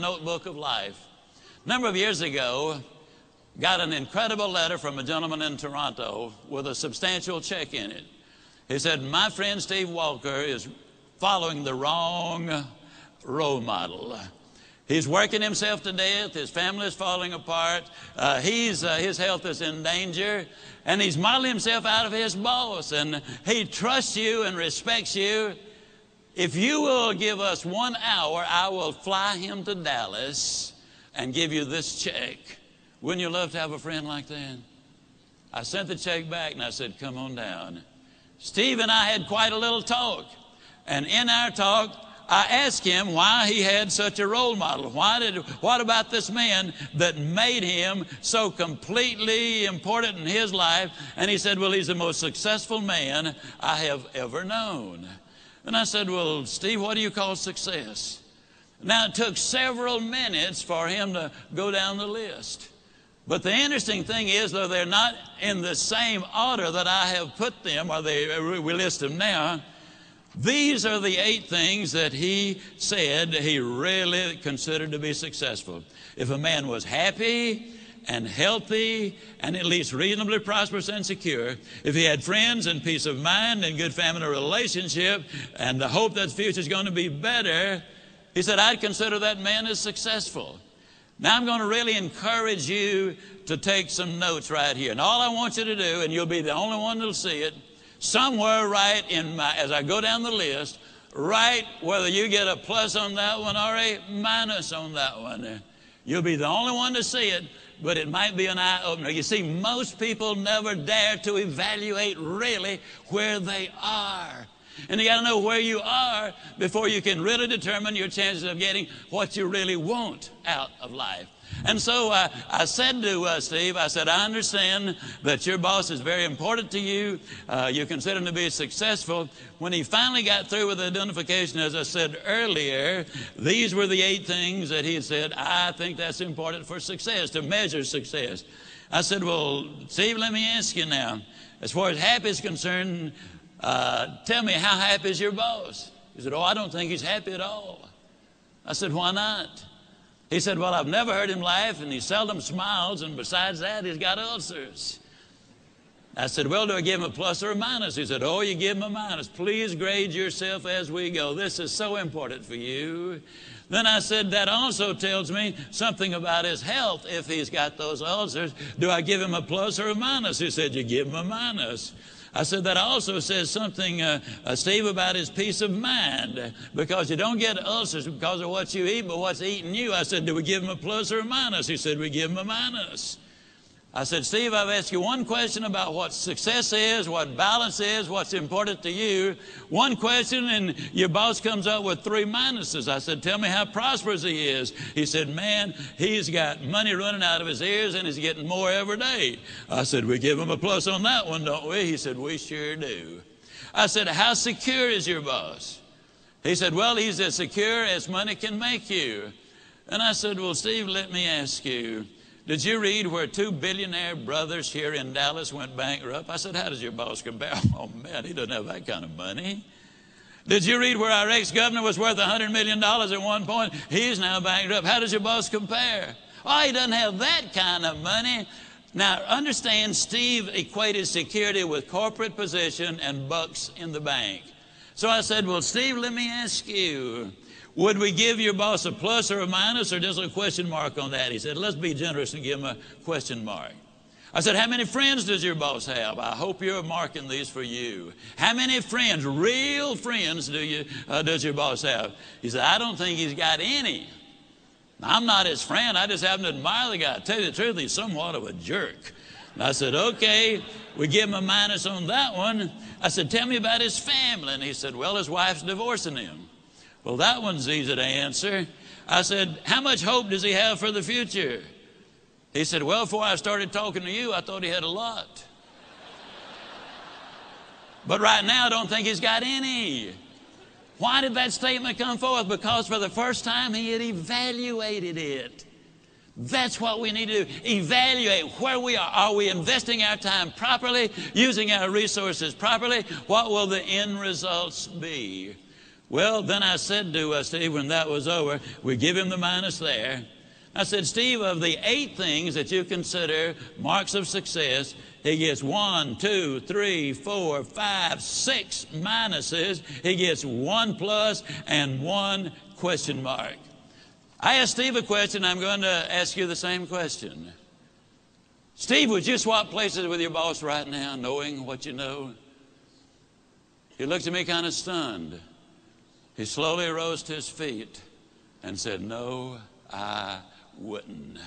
Notebook of life. A number of years ago, got an incredible letter from a gentleman in Toronto with a substantial check in it. He said, my friend Steve Walker is following the wrong role model. He's working himself to death. His family is falling apart. His health is in danger. And he's modeling himself out of his boss. And he trusts you and respects you. If you will give us 1 hour, I will fly him to Dallas and give you this check. Wouldn't you love to have a friend like that? I sent the check back and I said, come on down. Steve and I had quite a little talk. And in our talk, I asked him why he had such a role model. What about this man that made him so completely important in his life? And he said, well, he's the most successful man I have ever known. And I said, well, Steve, what do you call success? Now, it took several minutes for him to go down the list. But the interesting thing is, though they're not in the same order that I have put them, or we list them now, these are the 8 things that he said he really considered to be successful. If a man was happy and healthy and at least reasonably prosperous and secure, if he had friends and peace of mind and good family relationship and the hope that the future is going to be better, he said, I'd consider that man as successful. Now I'm going to really encourage you to take some notes right here. And all I want you to do, and you'll be the only one that'll see it, somewhere right as I go down the list, write whether you get a plus on that one or a minus on that one. You'll be the only one to see it, but it might be an eye-opener. You see, most people never dare to evaluate really where they are. And you got to know where you are before you can really determine your chances of getting what you really want out of life. And so I said to Steve, I said, I understand that your boss is very important to you. You consider him to be successful. When he finally got through with the identification, as I said earlier, these were the 8 things that he said, I think that's important for success, to measure success. I said, well, Steve, let me ask you now, as far as happy is concerned, tell me, how happy is your boss? He said, oh, I don't think he's happy at all. I said, why not? He said, well, I've never heard him laugh, and he seldom smiles, and besides that, he's got ulcers. I said, well, do I give him a plus or a minus? He said, oh, you give him a minus. Please grade yourself as we go. This is so important for you. Then I said, that also tells me something about his health if he's got those ulcers. Do I give him a plus or a minus? He said, you give him a minus. I said, that also says something, Steve, about his peace of mind, because you don't get ulcers because of what you eat, but what's eating you. I said, do we give him a plus or a minus? He said, we give him a minus. I said, Steve, I've asked you one question about what success is, what balance is, what's important to you. One question, and your boss comes up with 3 minuses. I said, tell me how prosperous he is. He said, man, he's got money running out of his ears, and he's getting more every day. I said, we give him a plus on that one, don't we? He said, we sure do. I said, how secure is your boss? He said, well, he's as secure as money can make you. And I said, well, Steve, let me ask you, did you read where 2 billionaire brothers here in Dallas went bankrupt? I said, how does your boss compare? Oh, man, he doesn't have that kind of money. Did you read where our ex-governor was worth $100 million at one point? He's now bankrupt. How does your boss compare? Oh, he doesn't have that kind of money. Now, understand, Steve equated security with corporate position and bucks in the bank. So I said, well, Steve, let me ask you, would we give your boss a plus or a minus or just a question mark on that? He said, let's be generous and give him a question mark. I said, how many friends does your boss have? I hope you're marking these for you. How many friends, real friends, does your boss have? He said, I don't think he's got any. I'm not his friend. I just happen to admire the guy. To tell you the truth, he's somewhat of a jerk. And I said, okay, we give him a minus on that one. I said, tell me about his family. And he said, well, his wife's divorcing him. Well, that one's easy to answer. I said, how much hope does he have for the future? He said, well, before I started talking to you, I thought he had a lot. But right now, I don't think he's got any. Why did that statement come forth? Because for the first time, he had evaluated it. That's what we need to do. Evaluate where we are. Are we investing our time properly, using our resources properly? What will the end results be? Well, then I said to Steve when that was over, we give him the minus there. I said, Steve, of the 8 things that you consider marks of success, he gets 1, 2, 3, 4, 5, 6 minuses. He gets 1 plus and 1 question mark. I asked Steve a question. I'm going to ask you the same question. Steve, would you swap places with your boss right now, knowing what you know? He looked at me kind of stunned. He slowly rose to his feet and said, no, I wouldn't.